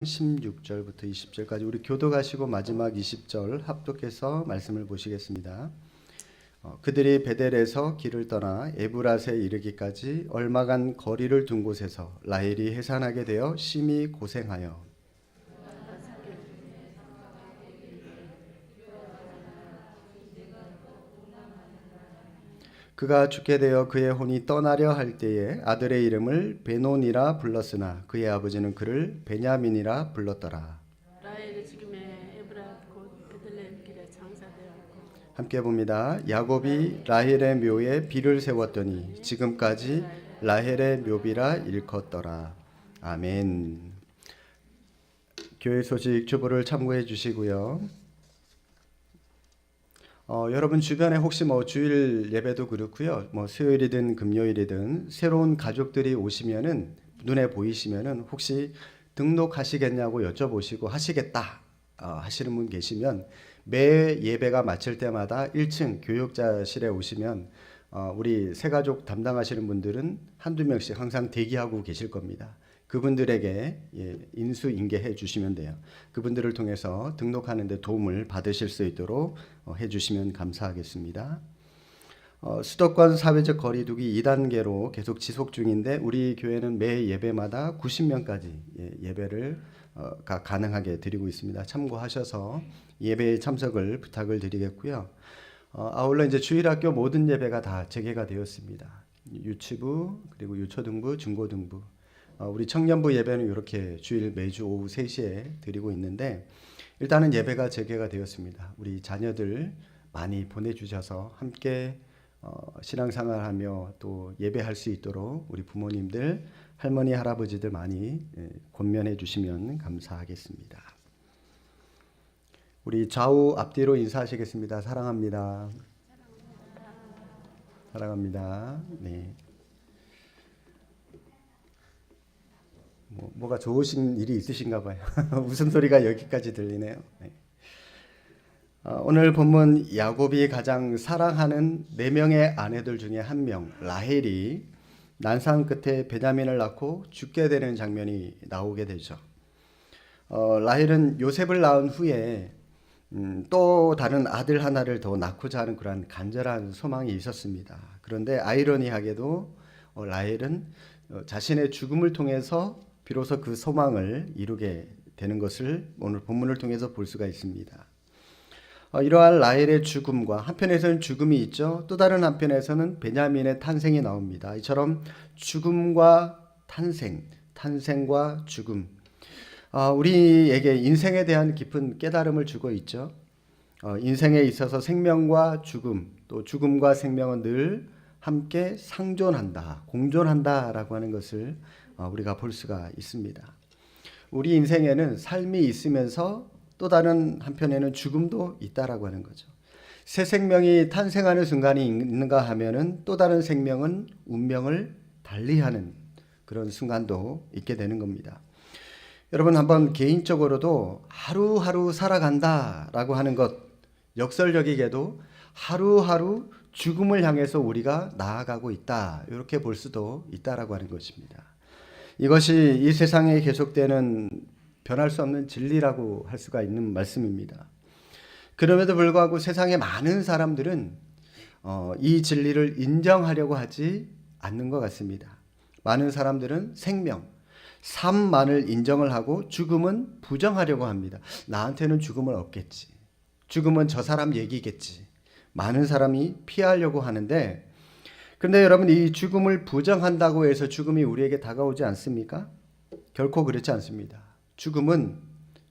16절부터 20절까지 우리 교도가시고 마지막 20절 합독해서 말씀을 보시겠습니다. 그들이 베델에서 길을 떠나 에브랏에 이르기까지 얼마간 거리를 둔 곳에서 라헬이 해산하게 되어 심히 고생하여 그가 죽게 되어 그의 혼이 떠나려 할 때에 아들의 이름을 베논이라 불렀으나 그의 아버지는 그를 베냐민이라 불렀더라. 라헬이 지금의 에브랏 곧 베들레헴 길에 장사되었고 함께 봅니다. 야곱이 라헬의 묘에 비를 세웠더니 지금까지 라헬의 묘비라 일컫더라. 아멘. 교회 소식 주보를 참고해 주시고요. 여러분 주변에 혹시 주일 예배도 그렇고요. 수요일이든 금요일이든 새로운 가족들이 오시면은 눈에 보이시면은 혹시 등록하시겠냐고 여쭤보시고 하시겠다 하시는 분 계시면 매 예배가 마칠 때마다 1층 교육자실에 오시면 우리 새가족 담당하시는 분들은 한두 명씩 항상 대기하고 계실 겁니다. 그분들에게 인수인계해 주시면 돼요. 그분들을 통해서 등록하는 데 도움을 받으실 수 있도록 해 주시면 감사하겠습니다. 수도권 사회적 거리두기 2단계로 계속 지속 중인데 우리 교회는 매 예배마다 90명까지 예배를 가능하게 드리고 있습니다. 참고하셔서 예배에 참석을 부탁을 드리겠고요. 아울러 이제 주일학교 모든 예배가 다 재개가 되었습니다. 유치부 그리고 유초등부, 중고등부 우리 청년부 예배는 이렇게 주일 매주 오후 3시에 드리고 있는데 일단은 예배가 재개가 되었습니다. 우리 자녀들 많이 보내주셔서 함께 신앙생활하며 또 예배할 수 있도록 우리 부모님들, 할머니, 할아버지들 많이 권면해 주시면 감사하겠습니다. 우리 좌우 앞뒤로 인사하시겠습니다. 사랑합니다. 사랑합니다. 네. 뭐가 좋으신 일이 있으신가 봐요. 웃음소리가 여기까지 들리네요. 네. 오늘 본문 야곱이 가장 사랑하는 4명의 아내들 중에 한 명 라헬이 난상 끝에 베냐민을 낳고 죽게 되는 장면이 나오게 되죠. 라헬은 요셉을 낳은 후에 또 다른 아들 하나를 더 낳고자 하는 그런 간절한 소망이 있었습니다. 그런데 아이러니하게도 라헬은 자신의 죽음을 통해서 비로소 그 소망을 이루게 되는 것을 오늘 본문을 통해서 볼 수가 있습니다. 이러한 라헬의 죽음과 한편에서는 죽음이 있죠. 또 다른 한편에서는 베냐민의 탄생이 나옵니다. 이처럼 죽음과 탄생, 탄생과 죽음. 우리에게 인생에 대한 깊은 깨달음을 주고 있죠. 인생에 있어서 생명과 죽음, 또 죽음과 생명은 늘 함께 상존한다, 공존한다라고 하는 것을 우리가 볼 수가 있습니다. 우리 인생에는 삶이 있으면서 또 다른 한편에는 죽음도 있다라고 하는 거죠. 새 생명이 탄생하는 순간이 있는가 하면은 또 다른 생명은 운명을 달리하는 그런 순간도 있게 되는 겁니다. 여러분 한번 개인적으로도 하루하루 살아간다라고 하는 것, 역설적이게도 하루하루 죽음을 향해서 우리가 나아가고 있다, 이렇게 볼 수도 있다라고 하는 것입니다. 이것이 이 세상에 계속되는 변할 수 없는 진리라고 할 수가 있는 말씀입니다. 그럼에도 불구하고 세상의 많은 사람들은 이 진리를 인정하려고 하지 않는 것 같습니다. 많은 사람들은 생명, 삶만을 인정을 하고 죽음은 부정하려고 합니다. 나한테는 죽음은 없겠지. 죽음은 저 사람 얘기겠지. 많은 사람이 피하려고 하는데 그런데 여러분 이 죽음을 부정한다고 해서 죽음이 우리에게 다가오지 않습니까? 결코 그렇지 않습니다. 죽음은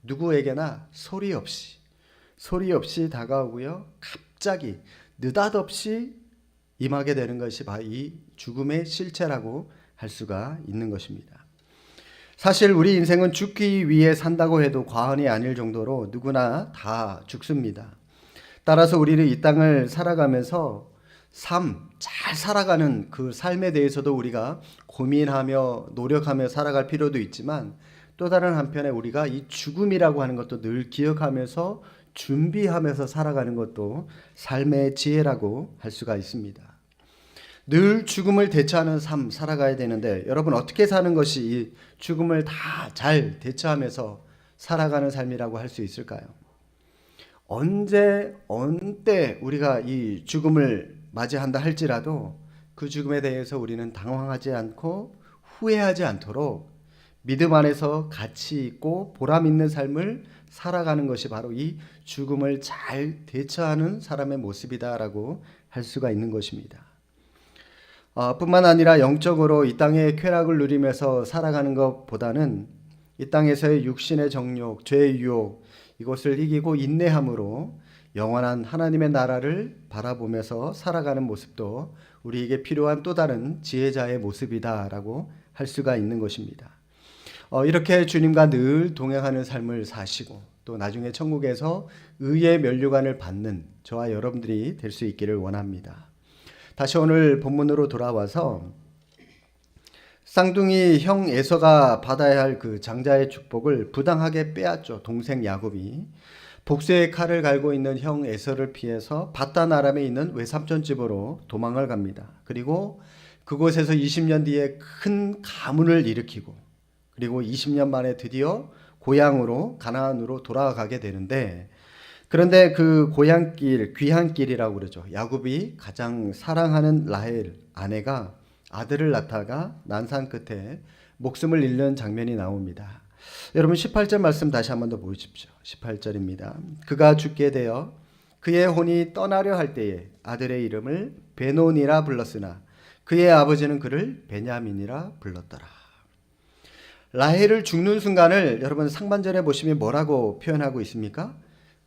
누구에게나 소리 없이 다가오고요. 갑자기 느닷없이 임하게 되는 것이 바로 이 죽음의 실체라고 할 수가 있는 것입니다. 사실 우리 인생은 죽기 위해 산다고 해도 과언이 아닐 정도로 누구나 다 죽습니다. 따라서 우리는 이 땅을 살아가면서 잘 살아가는 그 삶에 대해서도 우리가 고민하며 노력하며 살아갈 필요도 있지만 또 다른 한편에 우리가 이 죽음이라고 하는 것도 늘 기억하면서 준비하면서 살아가는 것도 삶의 지혜라고 할 수가 있습니다. 늘 죽음을 대처하는 삶 살아가야 되는데 여러분 어떻게 사는 것이 이 죽음을 다 잘 대처하면서 살아가는 삶이라고 할 수 있을까요? 언제 언때 우리가 이 죽음을 맞이한다 할지라도 그 죽음에 대해서 우리는 당황하지 않고 후회하지 않도록 믿음 안에서 가치 있고 보람 있는 삶을 살아가는 것이 바로 이 죽음을 잘 대처하는 사람의 모습이다라고 할 수가 있는 것입니다. 뿐만 아니라 영적으로 이 땅의 쾌락을 누리면서 살아가는 것보다는 이 땅에서의 육신의 정욕, 죄의 유혹 이것을 이기고 인내함으로 영원한 하나님의 나라를 바라보면서 살아가는 모습도 우리에게 필요한 또 다른 지혜자의 모습이다라고 할 수가 있는 것입니다. 이렇게 주님과 늘 동행하는 삶을 사시고 또 나중에 천국에서 의의 면류관을 받는 저와 여러분들이 될 수 있기를 원합니다. 다시 오늘 본문으로 돌아와서 쌍둥이 형 에서가 받아야 할 그 장자의 축복을 부당하게 빼앗죠. 동생 야곱이 복수의 칼을 갈고 있는 형 에서를 피해서 바단 아람에 있는 외삼촌 집으로 도망을 갑니다. 그리고 그곳에서 20년 뒤에 큰 가문을 일으키고 그리고 20년 만에 드디어 고향으로 가나안으로 돌아가게 되는데 그런데 그 고향길 귀향길이라고 그러죠. 야곱이 가장 사랑하는 라헬 아내가 아들을 낳다가 난산 끝에 목숨을 잃는 장면이 나옵니다. 여러분 18절 말씀 다시 한 번 더 보십시오. 18절입니다. 그가 죽게 되어 그의 혼이 떠나려 할 때에 아들의 이름을 베논이라 불렀으나 그의 아버지는 그를 베냐민이라 불렀더라. 라헬을 죽는 순간을 여러분 상반절에 보시면 뭐라고 표현하고 있습니까?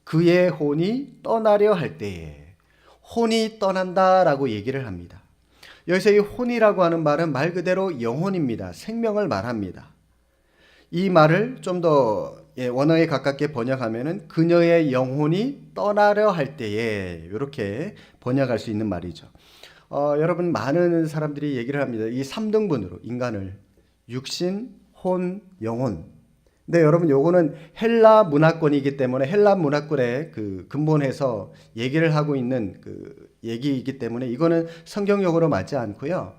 그의 혼이 떠나려 할 때에 혼이 떠난다라고 얘기를 합니다. 여기서 이 혼이라고 하는 말은 말 그대로 영혼입니다. 생명을 말합니다. 이 말을 좀 더 원어에 가깝게 번역하면은 그녀의 영혼이 떠나려 할 때에 이렇게 번역할 수 있는 말이죠. 여러분 많은 사람들이 얘기를 합니다. 이 3등분으로 인간을 육신, 혼, 영혼. 근데 여러분 요거는 헬라 문화권이기 때문에 헬라 문화권의 그 근본에서 얘기를 하고 있는 그 얘기이기 때문에 이거는 성경 용어로 맞지 않고요.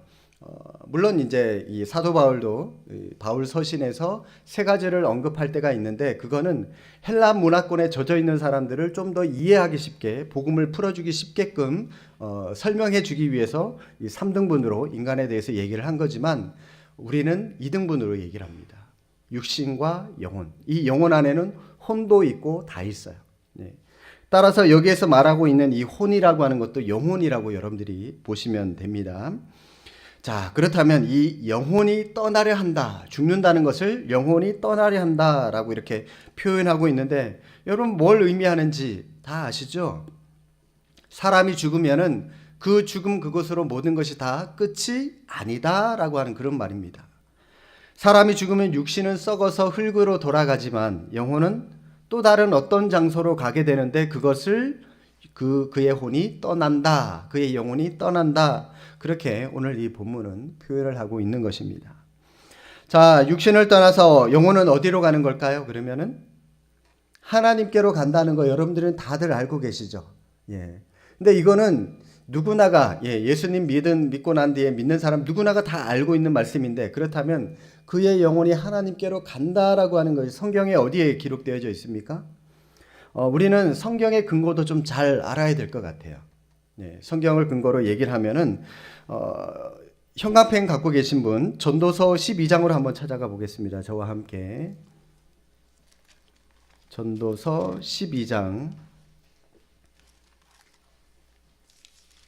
물론 이제 이 사도 바울도 바울 서신에서 세 가지를 언급할 때가 있는데 그거는 헬라 문화권에 젖어 있는 사람들을 좀 더 이해하기 쉽게 복음을 풀어주기 쉽게끔 설명해 주기 위해서 이 3등분으로 인간에 대해서 얘기를 한 거지만 우리는 2등분으로 얘기를 합니다. 육신과 영혼. 이 영혼 안에는 혼도 있고 다 있어요. 네. 따라서 여기에서 말하고 있는 이 혼이라고 하는 것도 영혼이라고 여러분들이 보시면 됩니다. 자, 그렇다면 이 영혼이 떠나려 한다, 죽는다는 것을 영혼이 떠나려 한다라고 이렇게 표현하고 있는데 여러분 뭘 의미하는지 다 아시죠? 사람이 죽으면은 그 죽음 그것으로 모든 것이 다 끝이 아니다라고 하는 그런 말입니다. 사람이 죽으면 육신은 썩어서 흙으로 돌아가지만 영혼은 또 다른 어떤 장소로 가게 되는데 그것을 그의 혼이 떠난다. 그의 영혼이 떠난다. 그렇게 오늘 이 본문은 표현을 하고 있는 것입니다. 자, 육신을 떠나서 영혼은 어디로 가는 걸까요? 그러면은 하나님께로 간다는 거 여러분들은 다들 알고 계시죠? 예. 근데 이거는 누구나가 예수님 믿고 난 뒤에 믿는 사람 누구나가 다 알고 있는 말씀인데 그렇다면 그의 영혼이 하나님께로 간다라고 하는 것이 성경에 어디에 기록되어져 있습니까? 우리는 성경의 근거도 좀 잘 알아야 될 것 같아요. 성경을 근거로 얘기를 하면은 형광펜 갖고 계신 분 전도서 12장으로 한번 찾아가 보겠습니다. 저와 함께 전도서 12장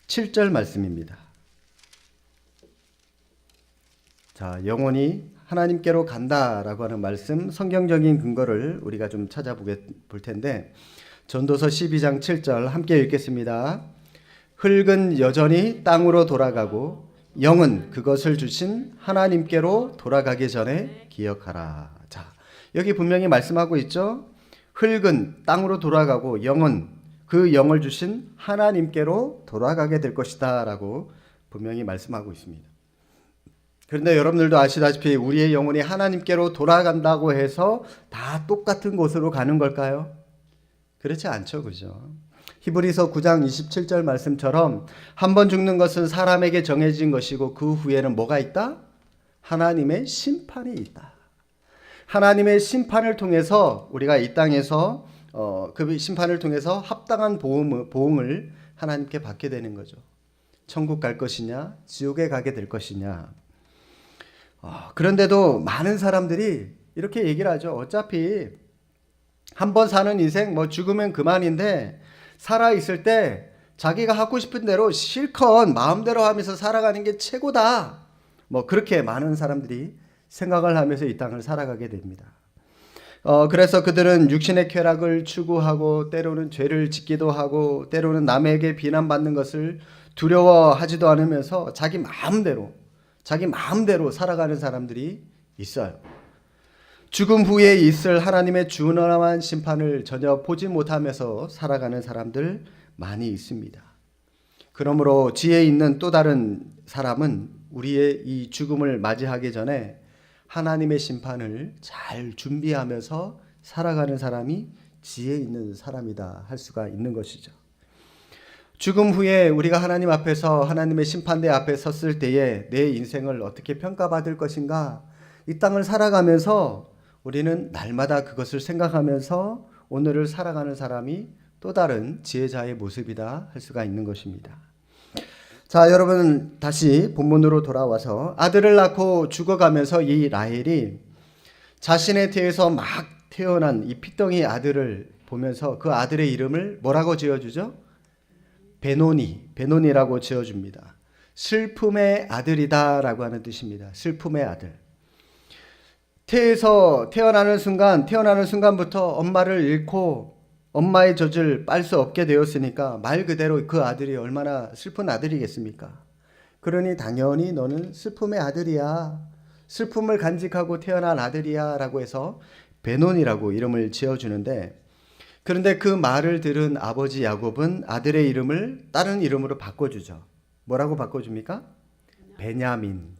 7절 말씀입니다. 자, 영혼이 하나님께로 간다라고 하는 말씀 성경적인 근거를 우리가 좀 찾아볼 텐데 전도서 12장 7절 함께 읽겠습니다. 흙은 여전히 땅으로 돌아가고 영은 그것을 주신 하나님께로 돌아가기 전에 기억하라. 자, 여기 분명히 말씀하고 있죠. 흙은 땅으로 돌아가고 영은 그 영을 주신 하나님께로 돌아가게 될 것이다 라고 분명히 말씀하고 있습니다. 그런데 여러분들도 아시다시피 우리의 영혼이 하나님께로 돌아간다고 해서 다 똑같은 곳으로 가는 걸까요? 그렇지 않죠. 그죠? 히브리서 9장 27절 말씀처럼 한 번 죽는 것은 사람에게 정해진 것이고 그 후에는 뭐가 있다? 하나님의 심판이 있다. 하나님의 심판을 통해서 우리가 이 땅에서 그 심판을 통해서 합당한 보응을 하나님께 받게 되는 거죠. 천국 갈 것이냐, 지옥에 가게 될 것이냐. 그런데도 많은 사람들이 이렇게 얘기를 하죠. 어차피 한 번 사는 인생 뭐 죽으면 그만인데 살아 있을 때 자기가 하고 싶은 대로 실컷 마음대로 하면서 살아가는 게 최고다. 뭐 그렇게 많은 사람들이 생각을 하면서 이 땅을 살아가게 됩니다. 그래서 그들은 육신의 쾌락을 추구하고 때로는 죄를 짓기도 하고 때로는 남에게 비난받는 것을 두려워하지도 않으면서 자기 마음대로 살아가는 사람들이 있어요. 죽음 후에 있을 하나님의 준엄한 심판을 전혀 보지 못하면서 살아가는 사람들 많이 있습니다. 그러므로 지혜 있는 또 다른 사람은 우리의 이 죽음을 맞이하기 전에 하나님의 심판을 잘 준비하면서 살아가는 사람이 지혜 있는 사람이다 할 수가 있는 것이죠. 죽음 후에 우리가 하나님 앞에서 하나님의 심판대 앞에 섰을 때에 내 인생을 어떻게 평가받을 것인가, 이 땅을 살아가면서 우리는 날마다 그것을 생각하면서 오늘을 살아가는 사람이 또 다른 지혜자의 모습이다 할 수가 있는 것입니다. 자, 여러분 다시 본문으로 돌아와서 아들을 낳고 죽어가면서 이 라헬이 자신의 태에서 막 태어난 이 핏덩이 아들을 보면서 그 아들의 이름을 뭐라고 지어주죠? 베노니라고 지어줍니다. 슬픔의 아들이다라고 하는 뜻입니다. 슬픔의 아들. 태에서 태어나는 순간부터 엄마를 잃고 엄마의 젖을 빨 수 없게 되었으니까 말 그대로 그 아들이 얼마나 슬픈 아들이겠습니까? 그러니 당연히 너는 슬픔의 아들이야. 슬픔을 간직하고 태어난 아들이야 라고 해서 베논이라고 이름을 지어주는데, 그런데 그 말을 들은 아버지 야곱은 아들의 이름을 다른 이름으로 바꿔주죠. 뭐라고 바꿔줍니까?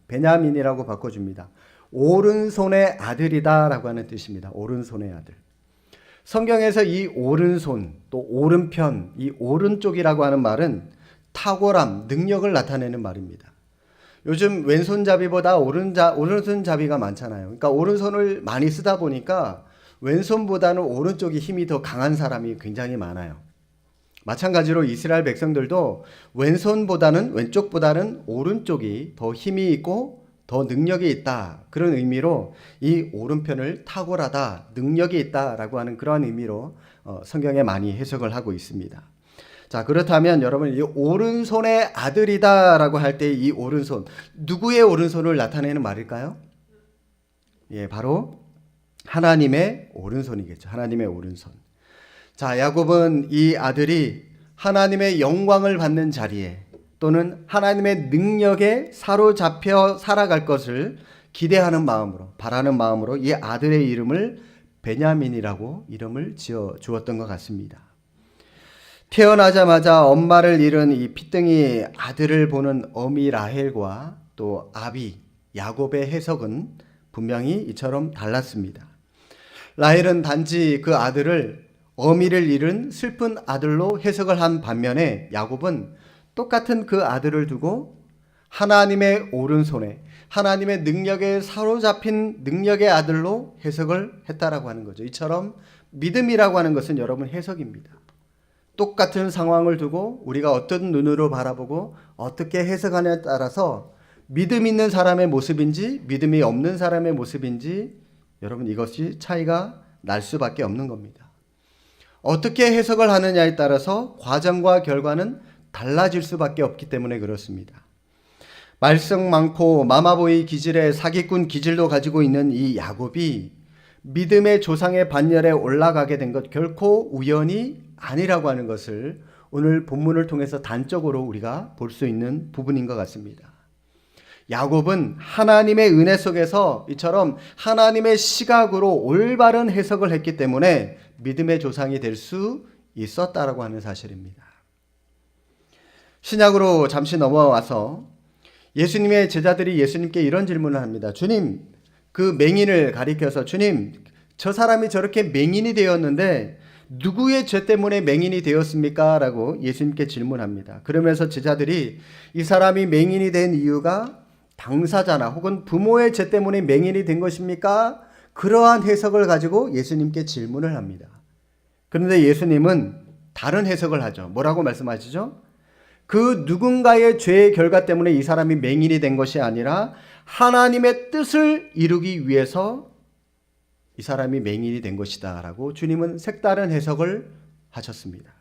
베냐민이라고 바꿔줍니다. 오른손의 아들이다 라고 하는 뜻입니다. 오른손의 아들. 성경에서 이 오른손, 또 오른편, 이 오른쪽이라고 하는 말은 탁월함, 능력을 나타내는 말입니다. 요즘 왼손잡이보다 오른손잡이가 많잖아요. 그러니까 오른손을 많이 쓰다 보니까 왼손보다는 오른쪽이 힘이 더 강한 사람이 굉장히 많아요. 마찬가지로 이스라엘 백성들도 왼쪽보다는 오른쪽이 더 힘이 있고 더 능력이 있다. 그런 의미로 이 오른편을 탁월하다, 능력이 있다라고 하는 그런 의미로 성경에 많이 해석을 하고 있습니다. 자, 그렇다면 여러분 이 오른손의 아들이다라고 할 때 이 오른손, 누구의 오른손을 나타내는 말일까요? 예, 바로 하나님의 오른손이겠죠. 하나님의 오른손. 자, 야곱은 이 아들이 하나님의 영광을 받는 자리에 또는 하나님의 능력에 사로잡혀 살아갈 것을 기대하는 마음으로, 바라는 마음으로 이 아들의 이름을 베냐민이라고 이름을 지어 주었던 것 같습니다. 태어나자마자 엄마를 잃은 이 핏덩이 아들을 보는 어미 라헬과 또 아비 야곱의 해석은 분명히 이처럼 달랐습니다. 라헬은 단지 그 아들을 어미를 잃은 슬픈 아들로 해석을 한 반면에 야곱은 똑같은 그 아들을 두고 하나님의 오른손에 하나님의 능력에 사로잡힌 능력의 아들로 해석을 했다라고 하는 거죠. 이처럼 믿음이라고 하는 것은 여러분 해석입니다. 똑같은 상황을 두고 우리가 어떤 눈으로 바라보고 어떻게 해석하냐에 따라서 믿음 있는 사람의 모습인지 믿음이 없는 사람의 모습인지 여러분 이것이 차이가 날 수밖에 없는 겁니다. 어떻게 해석을 하느냐에 따라서 과정과 결과는 달라질 수밖에 없기 때문에 그렇습니다. 말썽 많고 마마보이 기질의 사기꾼 기질도 가지고 있는 이 야곱이 믿음의 조상의 반열에 올라가게 된 것 결코 우연이 아니라고 하는 것을 오늘 본문을 통해서 단적으로 우리가 볼 수 있는 부분인 것 같습니다. 야곱은 하나님의 은혜 속에서 이처럼 하나님의 시각으로 올바른 해석을 했기 때문에 믿음의 조상이 될 수 있었다라고 하는 사실입니다. 신약으로 잠시 넘어와서 예수님의 제자들이 예수님께 이런 질문을 합니다. 주님, 그 맹인을 가리켜서 주님, 저 사람이 저렇게 맹인이 되었는데 누구의 죄 때문에 맹인이 되었습니까? 라고 예수님께 질문합니다. 그러면서 제자들이 이 사람이 맹인이 된 이유가 당사자나 혹은 부모의 죄 때문에 맹인이 된 것입니까? 그러한 해석을 가지고 예수님께 질문을 합니다. 그런데 예수님은 다른 해석을 하죠. 뭐라고 말씀하시죠? 그 누군가의 죄의 결과 때문에 이 사람이 맹인이 된 것이 아니라 하나님의 뜻을 이루기 위해서 이 사람이 맹인이 된 것이다 라고 주님은 색다른 해석을 하셨습니다.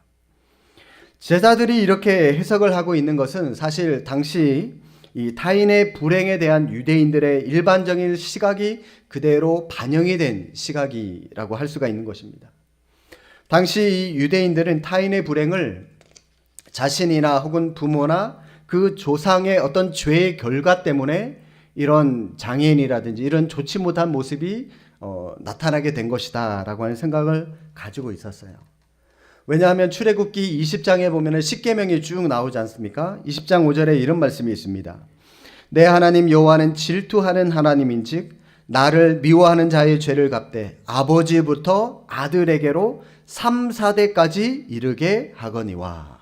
제자들이 이렇게 해석을 하고 있는 것은 사실 당시 이 타인의 불행에 대한 유대인들의 일반적인 시각이 그대로 반영이 된 시각이라고 할 수가 있는 것입니다. 당시 이 유대인들은 타인의 불행을 자신이나 혹은 부모나 그 조상의 어떤 죄의 결과 때문에 이런 장애인이라든지 이런 좋지 못한 모습이 나타나게 된 것이다 라고 하는 생각을 가지고 있었어요. 왜냐하면 출애굽기 20장에 보면 십계명이 쭉 나오지 않습니까? 20장 5절에 이런 말씀이 있습니다. 내 하나님 여호와는 질투하는 하나님인즉 나를 미워하는 자의 죄를 갚되 아버지부터 아들에게로 3, 4대까지 이르게 하거니와.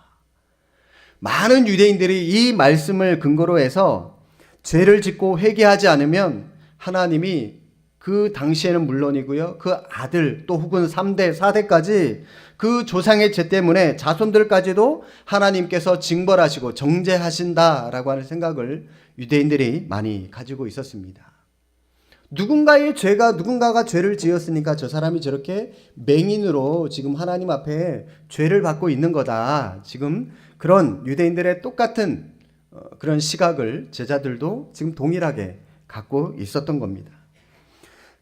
많은 유대인들이 이 말씀을 근거로 해서 죄를 짓고 회개하지 않으면 하나님이 그 당시에는 물론이고요. 그 아들 또 혹은 3대, 4대까지 그 조상의 죄 때문에 자손들까지도 하나님께서 징벌하시고 정죄하신다라고 하는 생각을 유대인들이 많이 가지고 있었습니다. 누군가가 죄를 지었으니까 저 사람이 저렇게 맹인으로 지금 하나님 앞에 죄를 받고 있는 거다. 지금 그런 유대인들의 똑같은 그런 시각을 제자들도 지금 동일하게 갖고 있었던 겁니다.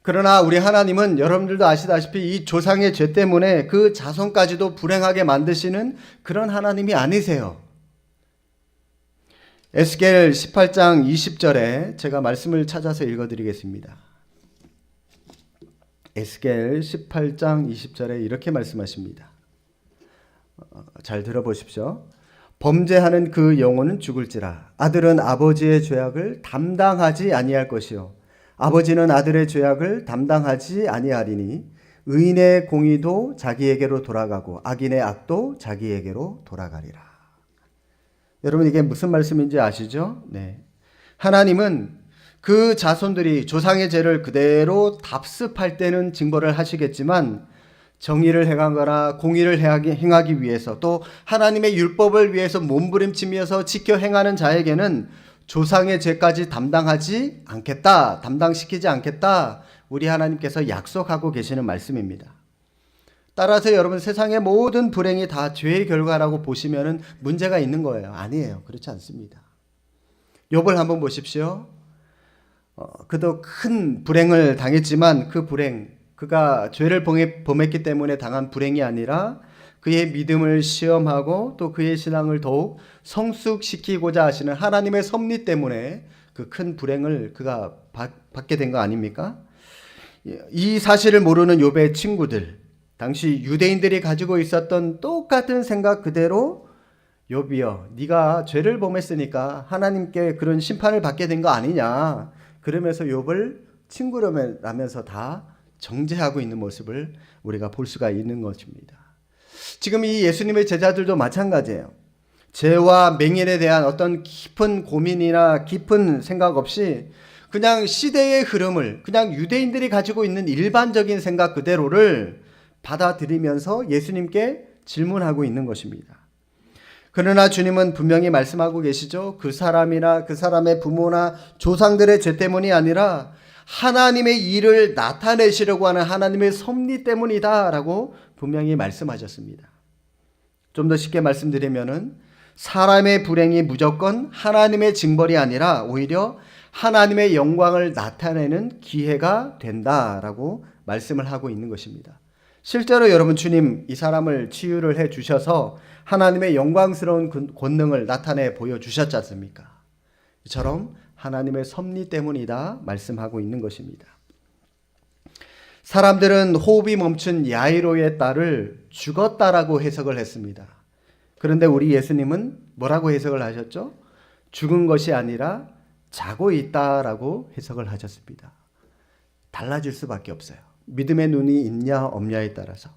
그러나 우리 하나님은 여러분들도 아시다시피 이 조상의 죄 때문에 그 자손까지도 불행하게 만드시는 그런 하나님이 아니세요. 에스겔 18장 20절에 제가 말씀을 찾아서 읽어드리겠습니다. 에스겔 18장 20절에 이렇게 말씀하십니다. 잘 들어보십시오. 범죄하는 그 영혼은 죽을지라. 아들은 아버지의 죄악을 담당하지 아니할 것이요 아버지는 아들의 죄악을 담당하지 아니하리니 의인의 공의도 자기에게로 돌아가고 악인의 악도 자기에게로 돌아가리라. 여러분 이게 무슨 말씀인지 아시죠? 네. 하나님은 그 자손들이 조상의 죄를 그대로 답습할 때는 징벌을 하시겠지만 정의를 행하거나 공의를 행하기 위해서 또 하나님의 율법을 위해서 몸부림치면서 지켜 행하는 자에게는 조상의 죄까지 담당하지 않겠다, 담당시키지 않겠다, 우리 하나님께서 약속하고 계시는 말씀입니다. 따라서 여러분 세상의 모든 불행이 다 죄의 결과라고 보시면 문제가 있는 거예요. 아니에요. 그렇지 않습니다. 욥을 한번 보십시오. 그도 큰 불행을 당했지만 그 불행, 그가 죄를 범했기 때문에 당한 불행이 아니라 그의 믿음을 시험하고 또 그의 신앙을 더욱 성숙시키고자 하시는 하나님의 섭리 때문에 그 큰 불행을 그가 받게 된 거 아닙니까? 이 사실을 모르는 욥의 친구들, 당시 유대인들이 가지고 있었던 똑같은 생각 그대로 욥이여, 네가 죄를 범했으니까 하나님께 그런 심판을 받게 된 거 아니냐, 그러면서 욥을 친구라면서 다 정죄하고 있는 모습을 우리가 볼 수가 있는 것입니다. 지금 이 예수님의 제자들도 마찬가지예요. 죄와 맹인에 대한 어떤 깊은 고민이나 깊은 생각 없이 그냥 시대의 흐름을, 그냥 유대인들이 가지고 있는 일반적인 생각 그대로를 받아들이면서 예수님께 질문하고 있는 것입니다. 그러나 주님은 분명히 말씀하고 계시죠. 그 사람이나 그 사람의 부모나 조상들의 죄 때문이 아니라 하나님의 일을 나타내시려고 하는 하나님의 섭리 때문이다 라고 분명히 말씀하셨습니다. 좀 더 쉽게 말씀드리면은 사람의 불행이 무조건 하나님의 징벌이 아니라 오히려 하나님의 영광을 나타내는 기회가 된다라고 말씀을 하고 있는 것입니다. 실제로 여러분 주님 이 사람을 치유를 해 주셔서 하나님의 영광스러운 권능을 나타내 보여주셨지 않습니까? 이처럼 하나님의 섭리 때문이다 말씀하고 있는 것입니다. 사람들은 호흡이 멈춘 야이로의 딸을 죽었다라고 해석을 했습니다. 그런데 우리 예수님은 뭐라고 해석을 하셨죠? 죽은 것이 아니라 자고 있다라고 해석을 하셨습니다. 달라질 수밖에 없어요. 믿음의 눈이 있냐 없냐에 따라서.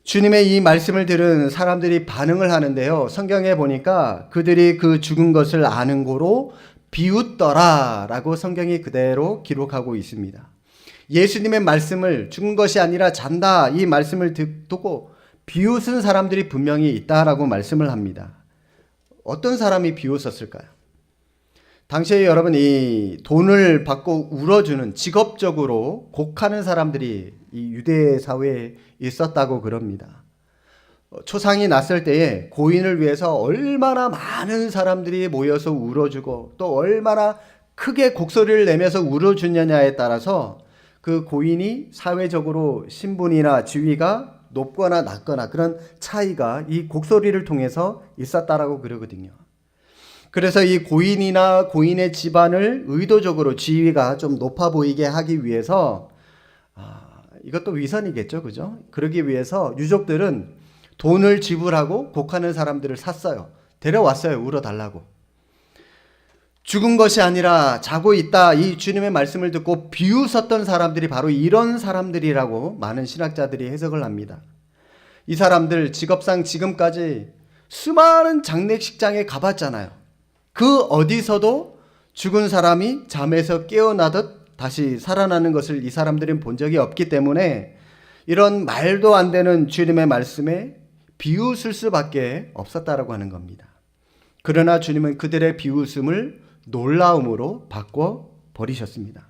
주님의 이 말씀을 들은 사람들이 반응을 하는데요. 성경에 보니까 그들이 그 죽은 것을 아는 고로 비웃더라라고 성경이 그대로 기록하고 있습니다. 예수님의 말씀을 죽은 것이 아니라 잔다 이 말씀을 듣고 비웃은 사람들이 분명히 있다라고 말씀을 합니다. 어떤 사람이 비웃었을까요? 당시에 여러분 이 돈을 받고 울어주는 직업적으로 곡하는 사람들이 이 유대 사회에 있었다고 그럽니다. 초상이 났을 때에 고인을 위해서 얼마나 많은 사람들이 모여서 울어주고 또 얼마나 크게 곡소리를 내면서 울어주느냐에 따라서 그 고인이 사회적으로 신분이나 지위가 높거나 낮거나 그런 차이가 이 곡소리를 통해서 있었다라고 그러거든요. 그래서 이 고인이나 고인의 집안을 의도적으로 지위가 좀 높아 보이게 하기 위해서 이것도 위선이겠죠, 그죠? 그러기 위해서 유족들은 돈을 지불하고 곡하는 사람들을 샀어요. 데려왔어요, 울어달라고. 죽은 것이 아니라 자고 있다 이 주님의 말씀을 듣고 비웃었던 사람들이 바로 이런 사람들이라고 많은 신학자들이 해석을 합니다. 이 사람들 직업상 지금까지 수많은 장례식장에 가봤잖아요. 그 어디서도 죽은 사람이 잠에서 깨어나듯 다시 살아나는 것을 이 사람들은 본 적이 없기 때문에 이런 말도 안 되는 주님의 말씀에 비웃을 수밖에 없었다라고 하는 겁니다. 그러나 주님은 그들의 비웃음을 놀라움으로 바꿔 버리셨습니다.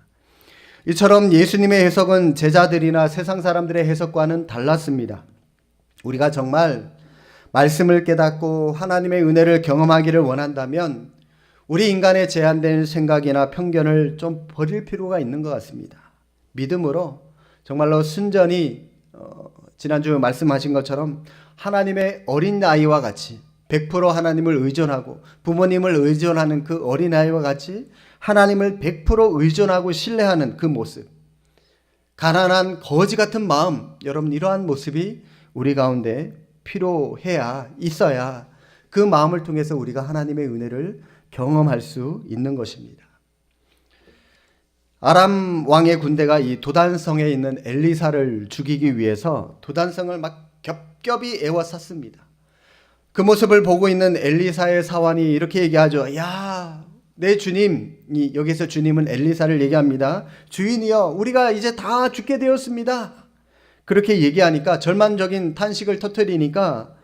이처럼 예수님의 해석은 제자들이나 세상 사람들의 해석과는 달랐습니다. 우리가 정말 말씀을 깨닫고 하나님의 은혜를 경험하기를 원한다면 우리 인간의 제한된 생각이나 편견을 좀 버릴 필요가 있는 것 같습니다. 믿음으로 정말로 순전히 지난주 말씀하신 것처럼 하나님의 어린아이와 같이 100% 하나님을 의존하고 부모님을 의존하는 그 어린아이와 같이 하나님을 100% 의존하고 신뢰하는 그 모습, 가난한 거지 같은 마음, 여러분 이러한 모습이 우리 가운데 필요해야 있어야 그 마음을 통해서 우리가 하나님의 은혜를 경험할 수 있는 것입니다. 아람 왕의 군대가 이 도단성에 있는 엘리사를 죽이기 위해서 도단성을 막 겹겹이 에워쌌습니다. 그 모습을 보고 있는 엘리사의 사환이 이렇게 얘기하죠. 야, 내 주님, 여기서 주님은 엘리사를 얘기합니다. 주인이여, 우리가 이제 다 죽게 되었습니다. 그렇게 얘기하니까 절망적인 탄식을 터뜨리니까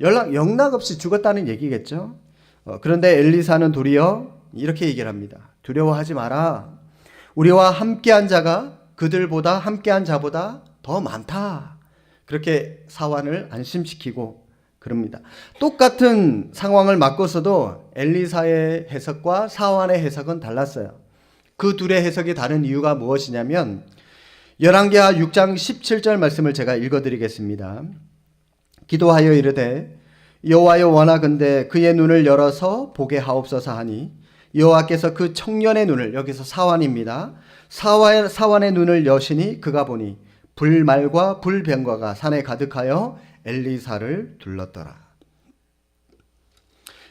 영락없이 죽었다는 얘기겠죠. 그런데 엘리사는 도리어 이렇게 얘기를 합니다. 두려워하지 마라. 우리와 함께한 자가 그들보다 함께한 자보다 더 많다. 그렇게 사환을 안심시키고 그럽니다. 똑같은 상황을 맞고서도 엘리사의 해석과 사환의 해석은 달랐어요. 그 둘의 해석이 다른 이유가 무엇이냐면 열왕기하 6장 17절 말씀을 제가 읽어드리겠습니다. 기도하여 이르되 여호와여 원하건대 그의 눈을 열어서 보게 하옵소서 하니 여호와께서 그 청년의 눈을, 여기서 사환입니다. 사환의 눈을 여시니 그가 보니 불말과 불병과가 산에 가득하여 엘리사를 둘렀더라.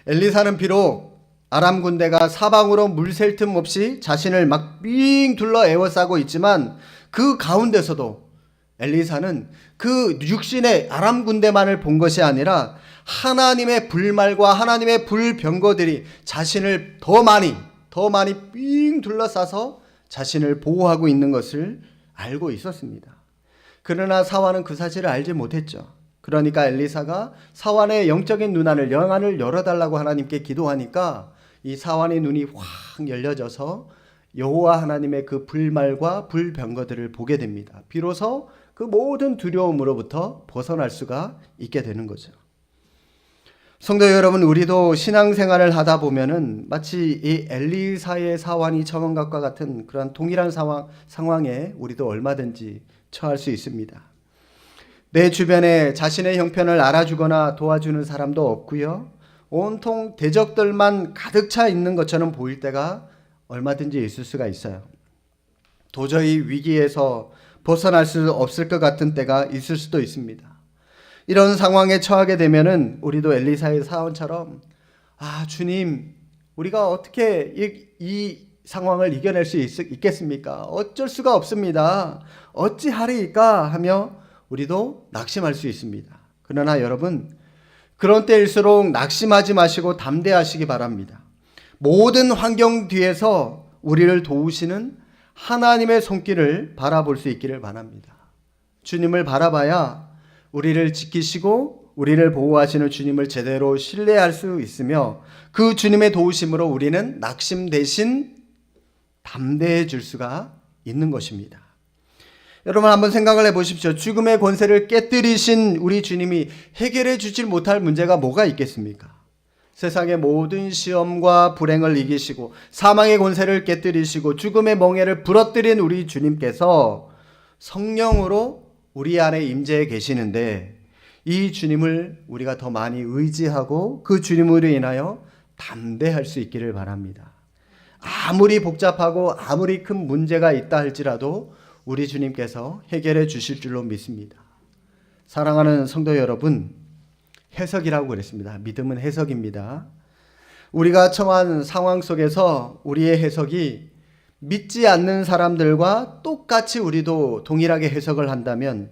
엘리사는 비록 아람 군대가 사방으로 물샐 틈 없이 자신을 막 삥 둘러 에워싸고 있지만 그 가운데서도 엘리사는 그 육신의 아람 군대만을 본 것이 아니라 하나님의 불말과 하나님의 불병거들이 자신을 더 많이 삥 둘러싸서 자신을 보호하고 있는 것을 알고 있었습니다. 그러나 사환은 그 사실을 알지 못했죠. 그러니까 엘리사가 사환의 영적인 눈안을 영안을 열어달라고 하나님께 기도하니까 이 사환의 눈이 확 열려져서 여호와 하나님의 그 불말과 불병거들을 보게 됩니다. 비로소 그 모든 두려움으로부터 벗어날 수가 있게 되는 거죠. 성도 여러분, 우리도 신앙생활을 하다 보면은 마치 이 엘리사의 사환이 처한 것과 같은 그런 동일한 상황에 우리도 얼마든지 처할 수 있습니다. 내 주변에 자신의 형편을 알아주거나 도와주는 사람도 없고요. 온통 대적들만 가득 차 있는 것처럼 보일 때가 얼마든지 있을 수가 있어요. 도저히 위기에서 벗어날 수 없을 것 같은 때가 있을 수도 있습니다. 이런 상황에 처하게 되면은 우리도 엘리사의 사원처럼 주님, 우리가 어떻게 이 상황을 이겨낼 수 있겠습니까? 어쩔 수가 없습니다. 어찌하리이까 하며 우리도 낙심할 수 있습니다. 그러나 여러분, 그런 때일수록 낙심하지 마시고 담대하시기 바랍니다. 모든 환경 뒤에서 우리를 도우시는 하나님의 손길을 바라볼 수 있기를 바랍니다. 주님을 바라봐야 우리를 지키시고 우리를 보호하시는 주님을 제대로 신뢰할 수 있으며 그 주님의 도우심으로 우리는 낙심 대신 담대해질 수가 있는 것입니다. 여러분 한번 생각을 해보십시오. 죽음의 권세를 깨뜨리신 우리 주님이 해결해 주질 못할 문제가 뭐가 있겠습니까? 세상의 모든 시험과 불행을 이기시고 사망의 권세를 깨뜨리시고 죽음의 멍에를 부러뜨린 우리 주님께서 성령으로 우리 안에 임재해 계시는데 이 주님을 우리가 더 많이 의지하고 그 주님으로 인하여 담대할 수 있기를 바랍니다. 아무리 복잡하고 아무리 큰 문제가 있다 할지라도 우리 주님께서 해결해 주실 줄로 믿습니다. 사랑하는 성도 여러분, 해석이라고 그랬습니다. 믿음은 해석입니다. 우리가 처한 상황 속에서 우리의 해석이 믿지 않는 사람들과 똑같이 우리도 동일하게 해석을 한다면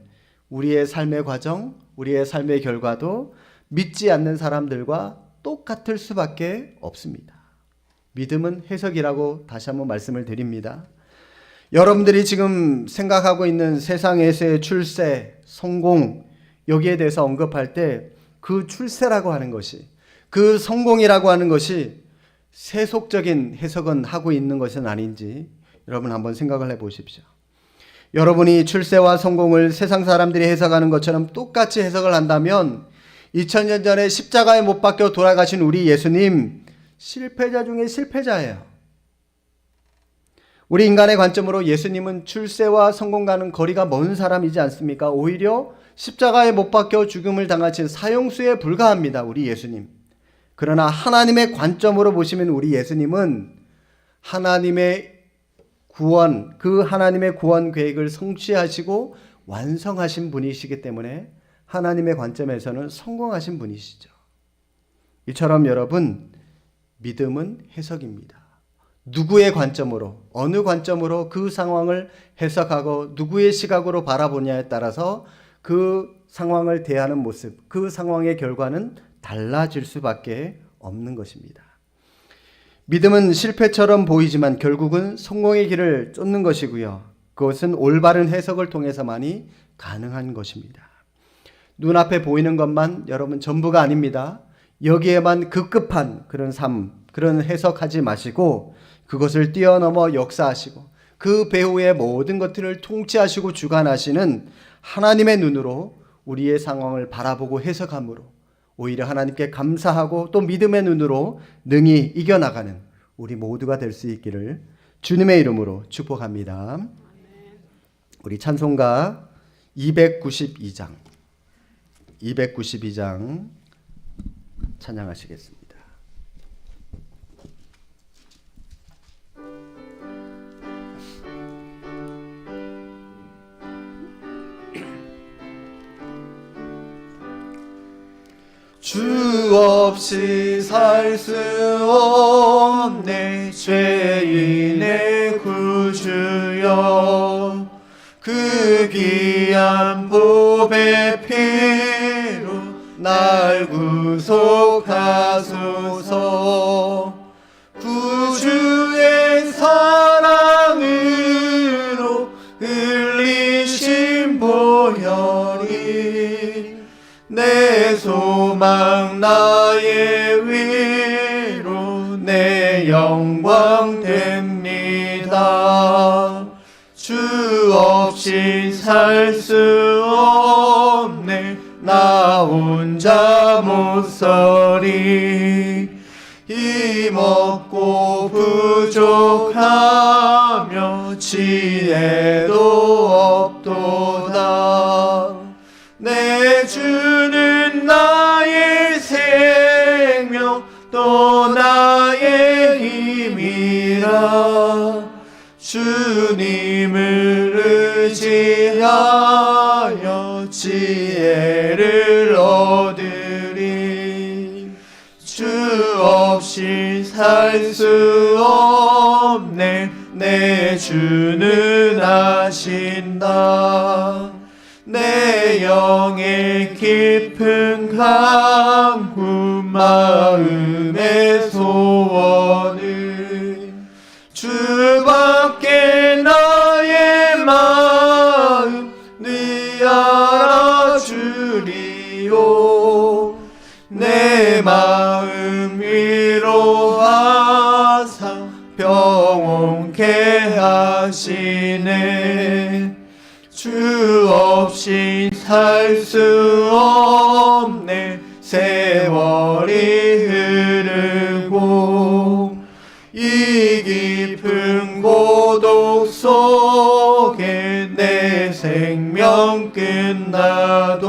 우리의 삶의 과정, 우리의 삶의 결과도 믿지 않는 사람들과 똑같을 수밖에 없습니다. 믿음은 해석이라고 다시 한번 말씀을 드립니다. 여러분들이 지금 생각하고 있는 세상에서의 출세, 성공, 여기에 대해서 언급할 때 그 출세라고 하는 것이, 그 성공이라고 하는 것이 세속적인 해석은 하고 있는 것은 아닌지 여러분 한번 생각을 해보십시오. 여러분이 출세와 성공을 세상 사람들이 해석하는 것처럼 똑같이 해석을 한다면 2000년 전에 십자가에 못 박혀 돌아가신 우리 예수님 실패자 중에 실패자예요. 우리 인간의 관점으로 예수님은 출세와 성공과는 거리가 먼 사람이지 않습니까? 오히려 십자가에 못 박혀 죽음을 당하신 사형수에 불과합니다. 우리 예수님. 그러나 하나님의 관점으로 보시면 우리 예수님은 하나님의 구원, 그 하나님의 구원 계획을 성취하시고 완성하신 분이시기 때문에 하나님의 관점에서는 성공하신 분이시죠. 이처럼 여러분, 믿음은 해석입니다. 누구의 관점으로, 어느 관점으로 그 상황을 해석하고 누구의 시각으로 바라보냐에 따라서 그 상황을 대하는 모습, 그 상황의 결과는 달라질 수밖에 없는 것입니다. 믿음은 실패처럼 보이지만 결국은 성공의 길을 쫓는 것이고요. 그것은 올바른 해석을 통해서만이 가능한 것입니다. 눈앞에 보이는 것만 여러분 전부가 아닙니다. 여기에만 급급한 그런 삶, 그런 해석하지 마시고 그것을 뛰어넘어 역사하시고 그 배후의 모든 것들을 통치하시고 주관하시는 하나님의 눈으로 우리의 상황을 바라보고 해석함으로 오히려 하나님께 감사하고 또 믿음의 눈으로 능히 이겨나가는 우리 모두가 될 수 있기를 주님의 이름으로 축복합니다. 우리 찬송가 292장 찬양하시겠습니다. 주 없이 살 수 없네 죄인의 구주여 그 귀한 보배 피로 날 구속하소서 구주의 사랑으로 흘리신 보혈이 내 소망 나의 위로 내 영광 됩니다. 주 없이 살 수 없네 나 혼자 못 서리 힘없고 부족하며 지혜도 없도다. 내 주는 나의 생명 또 나의 힘이라 주님을 의지하여 지혜를 얻으리 주 없이 살 수 없네 내 주는 아신다. 내 영의 깊은 강구 마음의 소원을 주밖에 나의 마음 네 알아주리오. 내 마음 위로하사 평온케 하시네. 주 없이 살 수 없네. 세월이 흐르고 이 깊은 고독 속에 내 생명 끝나도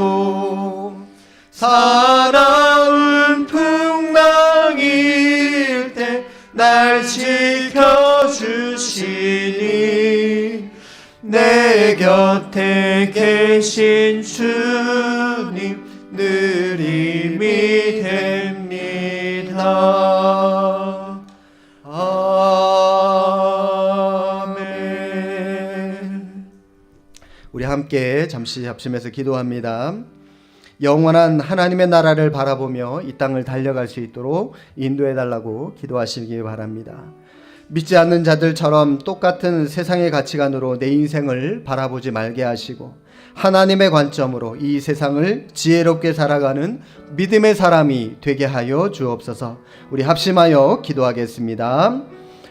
사나운 풍랑일 때 날 지켜주시니 내 곁에 계신 주님 늘 힘이 됩니다. 아멘. 우리 함께 잠시 합심해서 기도합니다. 영원한 하나님의 나라를 바라보며 이 땅을 달려갈 수 있도록 인도해 달라고 기도하시기 바랍니다. 믿지 않는 자들처럼 똑같은 세상의 가치관으로 내 인생을 바라보지 말게 하시고 하나님의 관점으로 이 세상을 지혜롭게 살아가는 믿음의 사람이 되게 하여 주옵소서. 우리 합심하여 기도하겠습니다.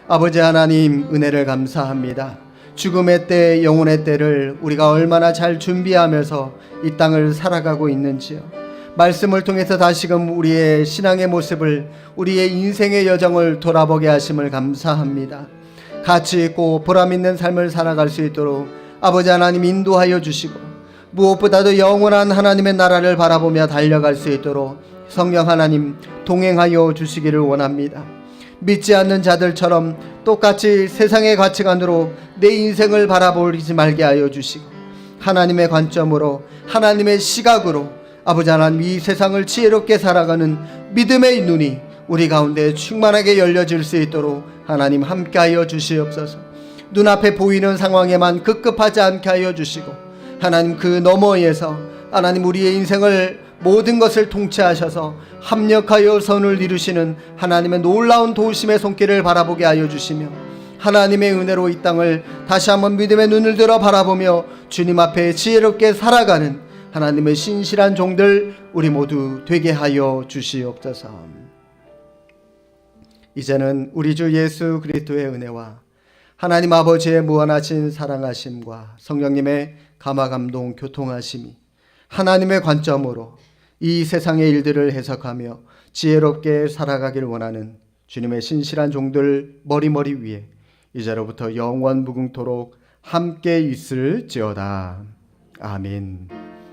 아버지 하나님, 은혜를 감사합니다. 죽음의 때, 영혼의 때를 우리가 얼마나 잘 준비하면서 이 땅을 살아가고 있는지요. 말씀을 통해서 다시금 우리의 신앙의 모습을, 우리의 인생의 여정을 돌아보게 하심을 감사합니다. 가치 있고 보람 있는 삶을 살아갈 수 있도록 아버지 하나님 인도하여 주시고, 무엇보다도 영원한 하나님의 나라를 바라보며 달려갈 수 있도록 성령 하나님 동행하여 주시기를 원합니다. 믿지 않는 자들처럼 똑같이 세상의 가치관으로 내 인생을 바라보지 말게 하여 주시고 하나님의 관점으로, 하나님의 시각으로 아버지 하나님 이 세상을 지혜롭게 살아가는 믿음의 눈이 우리 가운데 충만하게 열려질 수 있도록 하나님 함께하여 주시옵소서. 눈앞에 보이는 상황에만 급급하지 않게 하여 주시고 하나님 그 너머에서 하나님 우리의 인생을 모든 것을 통치하셔서 합력하여 선을 이루시는 하나님의 놀라운 도우심의 손길을 바라보게 하여 주시며 하나님의 은혜로 이 땅을 다시 한번 믿음의 눈을 들어 바라보며 주님 앞에 지혜롭게 살아가는 하나님의 신실한 종들 우리 모두 되게 하여 주시옵소서. 이제는 우리 주 예수 그리스도의 은혜와 하나님 아버지의 무한하신 사랑하심과 성령님의 감화감동 교통하심이 하나님의 관점으로 이 세상의 일들을 해석하며 지혜롭게 살아가길 원하는 주님의 신실한 종들 머리머리 위에 이제로부터 영원 무궁토록 함께 있을지어다. 아멘.